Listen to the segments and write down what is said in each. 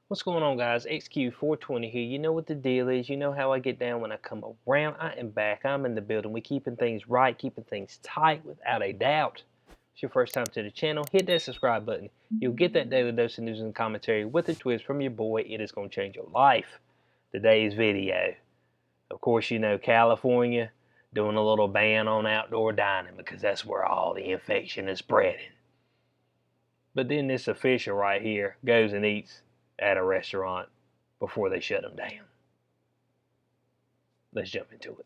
What's going on, guys? XQ420 here. You know what the deal is. You know how I get down when I come around. I am back. I'm in the building. We're keeping things right, keeping things tight without a doubt. It's your first time to the channel. Hit that subscribe button. You'll get that daily dose of news and commentary with a twist from your boy. It is going to change your life. Today's video. Of course, you know California doing a little ban on outdoor dining because that's where all the infection is spreading. But then this official right here goes and eats at a restaurant before they shut them down. Let's jump into it.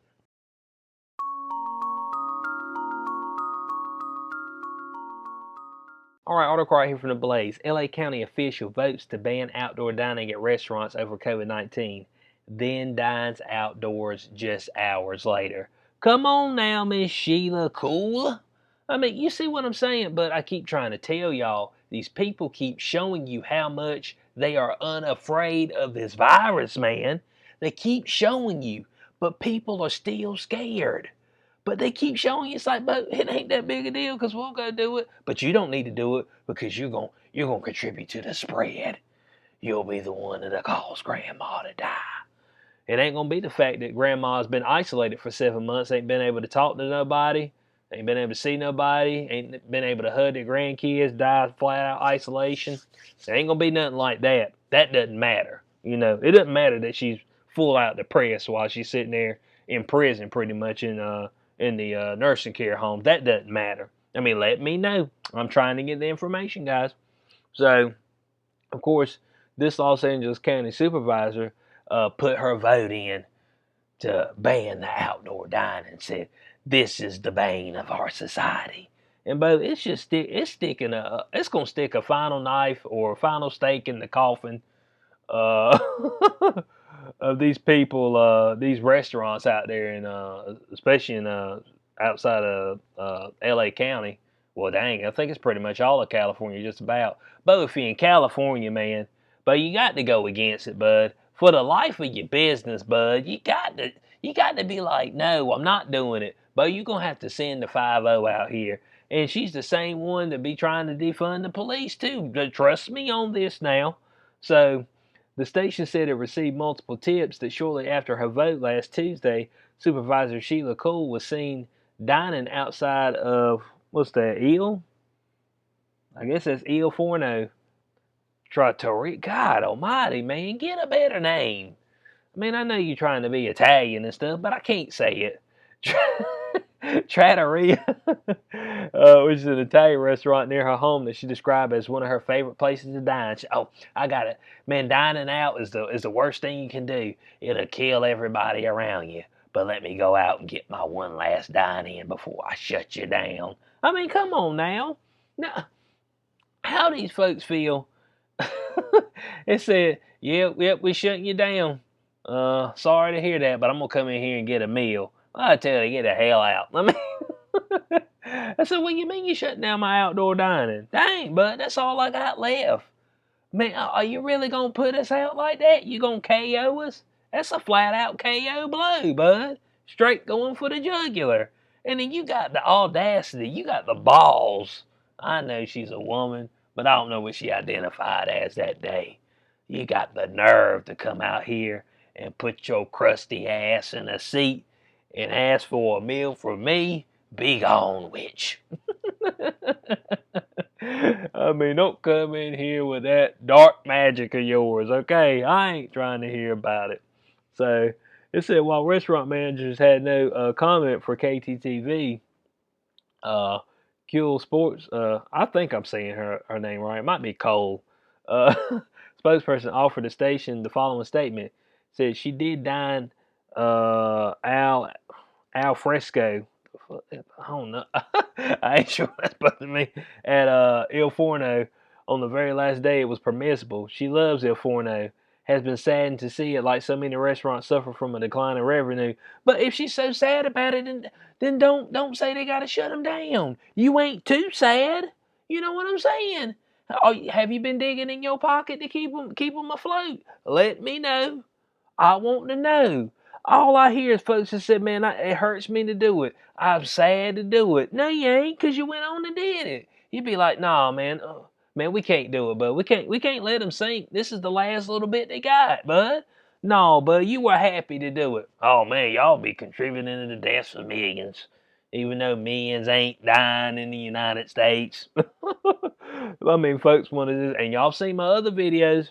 All right, article right here from the Blaze. LA County official votes to ban outdoor dining at restaurants over COVID-19, then dines outdoors just hours later. Come on now, Miss Sheila Kuehl. I mean, you see what I'm saying? But I keep trying to tell y'all, these people keep showing you how much they are unafraid of this virus, man. They keep showing you, but people are still scared. But they keep showing you, it's like, but it ain't that big a deal because we'll go do it. But you don't need to do it because you're gonna contribute to the spread. You'll be the one that'll cause grandma to die. It ain't gonna be the fact that grandma's been isolated for 7 months, ain't been able to talk to nobody, ain't been able to see nobody, ain't been able to hug their grandkids, die flat out isolation. There ain't gonna be nothing like that. That doesn't matter. You know, it doesn't matter that she's full out depressed while she's sitting there in prison, pretty much in the nursing care home. That doesn't matter. I mean, let me know. I'm trying to get the information, guys. So, of course, this Los Angeles County supervisor put her vote in to ban the outdoor dining and said, this is the bane of our society. And but it's gonna stick a final knife or a final stake in the coffin uh, of these people, these restaurants out there, especially in outside of L.A. County. Well, dang, I think it's pretty much all of California, just about. But if you're in California, man, but you got to go against it, bud. For the life of your business, bud, you got to be like, no, I'm not doing it. But you're gonna have to send the 5-0 out here. And she's the same one that be trying to defund the police too. Trust me on this now. So the station said it received multiple tips that shortly after her vote last Tuesday, Supervisor Sheila Kuehl was seen dining outside of, what's that, Eel? I guess that's Eel Forno. Trattoria. God almighty, man, get a better name. I mean, I know you're trying to be Italian and stuff, but I can't say it. Trattoria, which is an Italian restaurant near her home that she described as one of her favorite places to dine. I got it. Man, dining out is the worst thing you can do. It'll kill everybody around you. But let me go out and get my one last dine in before I shut you down. I mean, come on now. Now, how these folks feel? It said, yep, we shutting you down. Sorry to hear that, but I'm gonna come in here and get a meal. I tell you, get the hell out. I mean, I said, what you mean you shutting down my outdoor dining? Dang, bud, that's all I got left. Man, are you really gonna put us out like that? You gonna KO us? That's a flat out KO blow, bud. Straight going for the jugular. And then you got the audacity, you got the balls. I know she's a woman, but I don't know what she identified as that day. You got the nerve to come out here and put your crusty ass in a seat and ask for a meal from me. Be gone, witch. I mean, don't come in here with that dark magic of yours, okay? I ain't trying to hear about it. So, it said while restaurant managers had no comment for KTTV, Kuehl Sports, I think I'm saying her name right. It might be Cole. Uh, spokesperson offered the station the following statement. Said she did dine al fresco. I don't know. I ain't sure that's supposed to mean at Il Forno on the very last day it was permissible. She loves Il Forno. Has been saddened to see it like so many restaurants suffer from a decline in revenue. But if she's so sad about it, then don't say they gotta shut them down. You ain't too sad. You know what I'm saying? Have you been digging in your pocket to keep them afloat? Let me know. I want to know. All I hear is folks that said, man, it hurts me to do it. I'm sad to do it. No, you ain't, because you went on and did it. You'd be like, nah, man, Man, we can't do it, bud. We can't let them sink. This is the last little bit they got, bud. No, bud, you were happy to do it. Oh man, y'all be contributing to the deaths of millions. Even though millions ain't dying in the United States. I mean, folks want to, and y'all seen my other videos,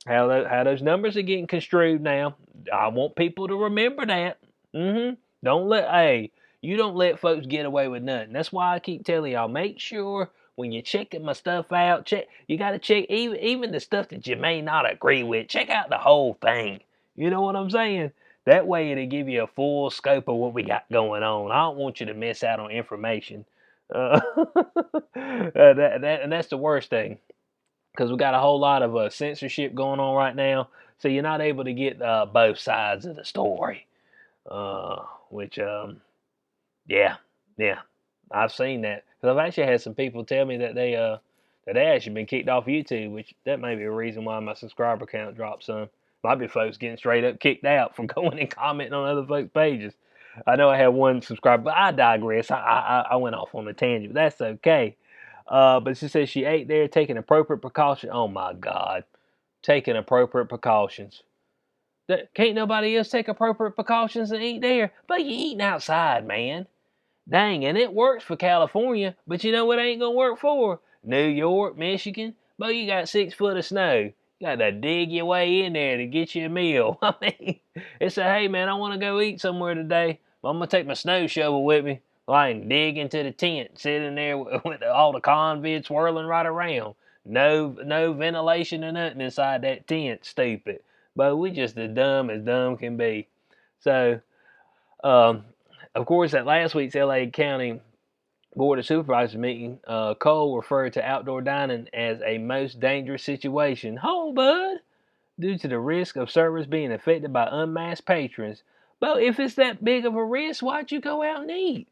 how those numbers are getting construed now. I want people to remember that. Don't let, hey, you don't let folks get away with nothing. That's why I keep telling y'all, make sure when you're checking my stuff out, you got to check even the stuff that you may not agree with. Check out the whole thing. You know what I'm saying? That way it'll give you a full scope of what we got going on. I don't want you to miss out on information. And that's the worst thing, because we got a whole lot of censorship going on right now, so you're not able to get both sides of the story. Which yeah, yeah, I've seen that. Cause I've actually had some people tell me that they actually been kicked off YouTube, which that may be a reason why my subscriber count dropped some. Might be folks getting straight up kicked out from going and commenting on other folks' pages. I know I had one subscriber, but I digress. I went off on a tangent. That's okay. But she says she ate there, taking appropriate precautions. Oh my God, taking appropriate precautions. Can't nobody else take appropriate precautions and eat there? But you eating outside, man. Dang, and it works for California, but you know what ain't gonna work for? New York, Michigan. But you got 6 foot of snow. You got to dig your way in there to get you a meal. I mean, it's a, hey man, I want to go eat somewhere today. I'm gonna take my snow shovel with me. I can dig into the tent, sitting there with all the convicts swirling right around. No ventilation or nothing inside that tent. Stupid. But we just as dumb can be. So, of course, at last week's LA County Board of Supervisors meeting, Kuehl referred to outdoor dining as a most dangerous situation. Hold, bud! Due to the risk of servers being affected by unmasked patrons. But if it's that big of a risk, why'd you go out and eat?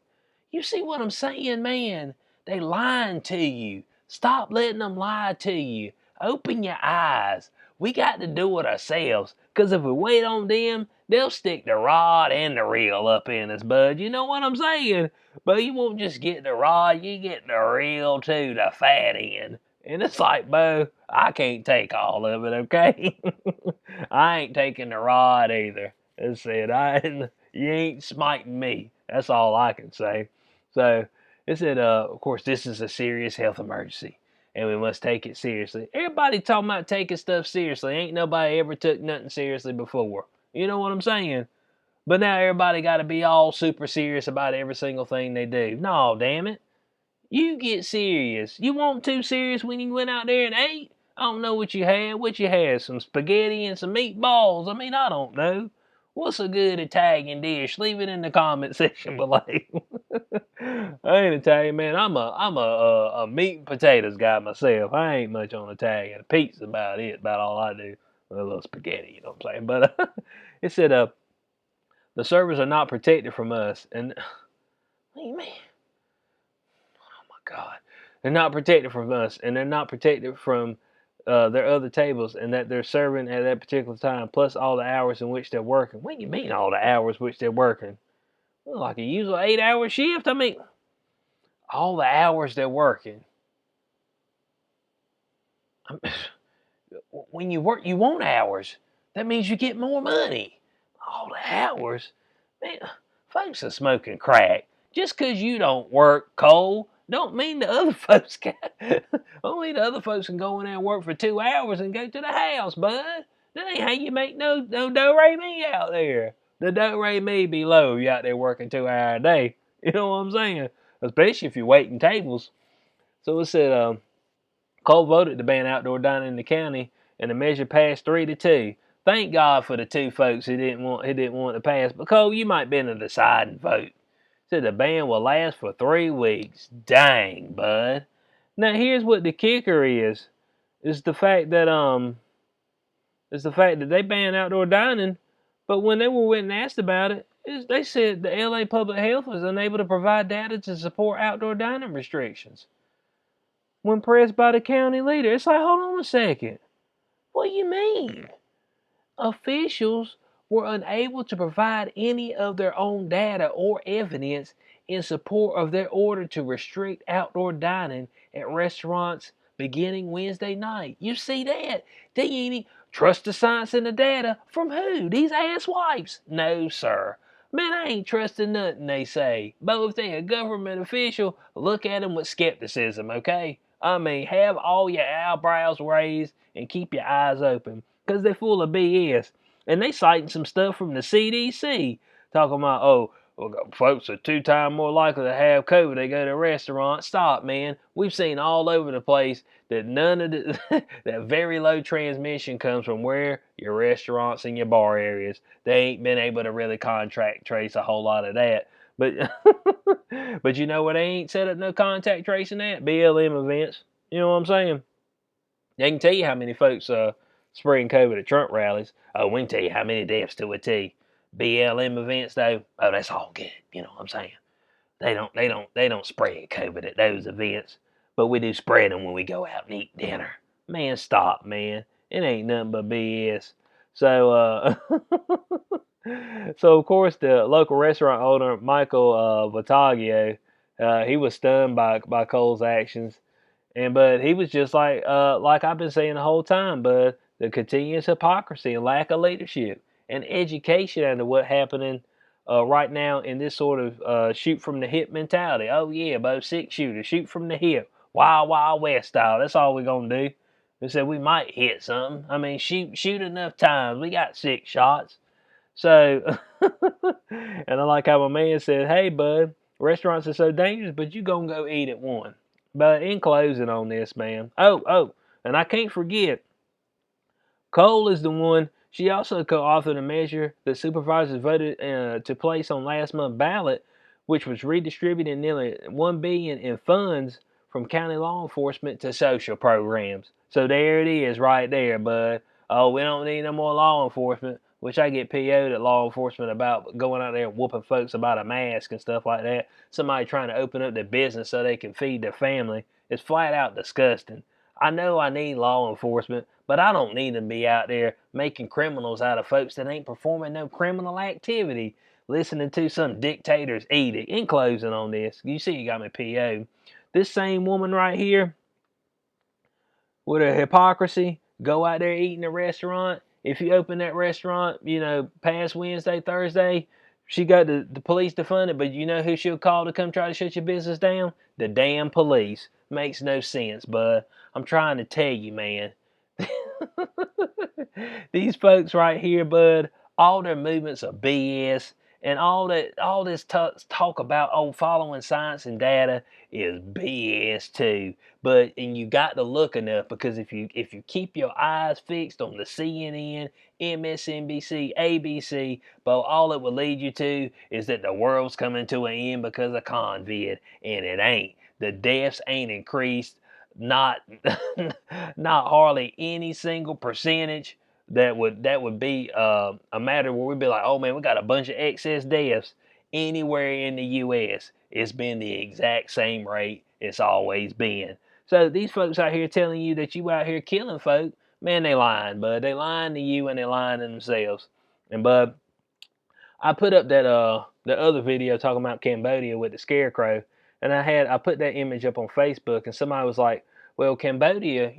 You see what I'm saying, man? They lying to you. Stop letting them lie to you. Open your eyes. We got to do it ourselves. Because if we wait on them, they'll stick the rod and the reel up in us, bud. You know what I'm saying? But you won't just get the rod, you get the reel too, the fat end. And it's like, Bo, I can't take all of it, okay? I ain't taking the rod either. It said, you ain't smiting me. That's all I can say. So it said, of course, this is a serious health emergency, and we must take it seriously. Everybody talking about taking stuff seriously. Ain't nobody ever took nothing seriously before. You know what I'm saying? But now everybody got to be all super serious about every single thing they do. No, damn it. You get serious. You weren't too serious when you went out there and ate? I don't know what you had. What you had? Some spaghetti and some meatballs. I mean, I don't know. What's a good Italian dish? Leave it in the comment section below. I ain't Italian, man. I'm a meat and potatoes guy myself. I ain't much on Italian. Pizza about it. About all I do. A little spaghetti, you know what I'm saying? But it said, the servers are not protected from us. And what do you mean? God, they're not protected from us, and they're not protected from their other tables, and that they're serving at that particular time, plus all the hours in which they're working. What do you mean all the hours which they're working? Well, like a usual 8-hour shift. I mean, all the hours they're working. When you work, you want hours. That means you get more money. All the hours, man. Folks are smoking crack. Just 'cause you don't work, Cole, don't mean the other folks can. Only the other folks can go in there and work for 2 hours and go to the house, bud. That ain't how you make no do-re-mi out there. The do-re-mi be low. You out there working 2 hours a day. You know what I'm saying? Especially if you're waiting tables. So it said, Cole voted to ban outdoor dining in the county, and the measure passed 3-2. Thank God for the 2 folks who didn't want to pass. But Cole, you might be in the deciding vote. Said the ban will last for 3 weeks. Dang, bud. Now here's what the kicker is the fact that they banned outdoor dining, but when they were asked about it, they said the LA Public Health was unable to provide data to support outdoor dining restrictions. When pressed by the county leader, it's like, hold on a second. What do you mean? Officials were unable to provide any of their own data or evidence in support of their order to restrict outdoor dining at restaurants beginning Wednesday night. You see that? They ain't trust the science and the data from who? These ass wipes? No, sir. Man, I ain't trusting nothing they say. But if they a government official, look at them with skepticism, okay? I mean, have all your eyebrows raised and keep your eyes open, because they're full of BS. And they citing some stuff from the CDC, talking about, oh, well, folks are 2 times more likely to have COVID. They go to a restaurant. Stop, man. We've seen all over the place that none of the that very low transmission comes from where your restaurants and your bar areas. They ain't been able to really contract trace a whole lot of that. But but you know where they ain't set up no contact tracing at? BLM events. You know what I'm saying? They can tell you how many folks spreading COVID at Trump rallies. Oh, we can tell you how many deaths to a T. BLM events though, oh, that's all good. You know what I'm saying? They don't spread COVID at those events, but we do spread them when we go out and eat dinner. Man, stop, man. It ain't nothing but BS. So so of course the local restaurant owner Michael Vitaglio, he was stunned by Cole's actions. But he was just like I've been saying the whole time, but the continuous hypocrisy and lack of leadership and education into what happening right now in this sort of shoot from the hip mentality. Oh yeah, both 6-shooters shoot from the hip, wild wild west style. That's all we're gonna do. They said we might hit something. I mean, shoot enough times. We got 6 shots. So, and I like how my man said, "Hey, bud, restaurants are so dangerous, but you gonna go eat at one." But in closing on this, man. Oh, and I can't forget, Cole is the one. She also co-authored a measure that supervisors voted to place on last month's ballot, which was redistributing nearly $1 billion in funds from county law enforcement to social programs. So there it is, right there, bud. Oh, we don't need no more law enforcement. Which I get PO'd at law enforcement about going out there and whooping folks about a mask and stuff like that. Somebody trying to open up their business so they can feed their family. It's flat out disgusting. I know I need law enforcement, but I don't need them to be out there making criminals out of folks that ain't performing no criminal activity, listening to some dictator's edict. In closing on this, you see you got me PO. This same woman right here, with her hypocrisy, go out there eating a restaurant. If you open that restaurant, past Wednesday, Thursday, she got the police to fund it, but you know who she'll call to come try to shut your business down? The damn police. Makes no sense, bud. I'm trying to tell you, man. These folks right here, bud, all their movements are BS, and all this talk about following science and data is BS too. And you got to look enough, because if you keep your eyes fixed on the CNN, MSNBC, ABC, but all it will lead you to is that the world's coming to an end because of COVID, and it ain't. The deaths ain't increased, not not hardly any single percentage that would be a matter where we'd be like, oh man, we got a bunch of excess deaths. Anywhere in the U.S., it's been the exact same rate it's always been. So these folks out here telling you that you out here killing folk, man, they lying, bud. They lying to you and they lying to themselves. And bud, I put up that the other video talking about Cambodia with the scarecrow, and I put that image up on Facebook, and somebody was like, well, Cambodia,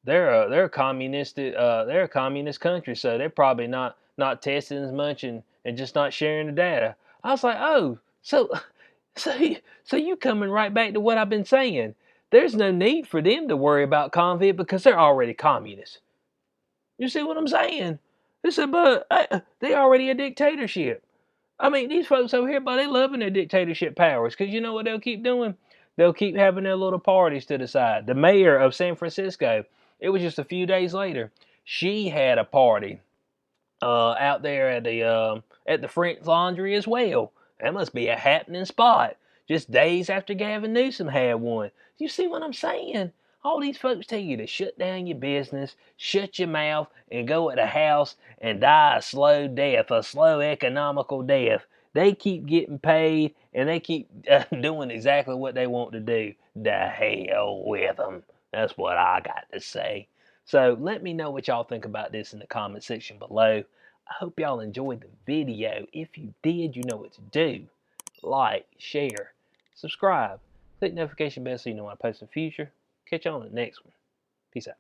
they're a communist country, so they're probably not testing as much and just not sharing the data. I was like, oh, so you coming right back to what I've been saying. There's no need for them to worry about COVID because they're already communists. You see what I'm saying? They said, but they already a dictatorship. I mean, these folks over here, but they loving their dictatorship powers, because you know what they'll keep doing? They'll keep having their little parties to the side. The mayor of San Francisco, it was just a few days later, she had a party out there at the French Laundry as well. That must be a happening spot. Just days after Gavin Newsom had one. You see what I'm saying? All these folks tell you to shut down your business, shut your mouth, and go at the house and die a slow death, a slow economical death. They keep getting paid, and they keep doing exactly what they want to do. The hell with them. That's what I got to say. So let me know what y'all think about this in the comment section below. I hope y'all enjoyed the video. If you did, you know what to do. Like, share, subscribe, click the notification bell so you know when I post in the future. Catch you on the next one. Peace out.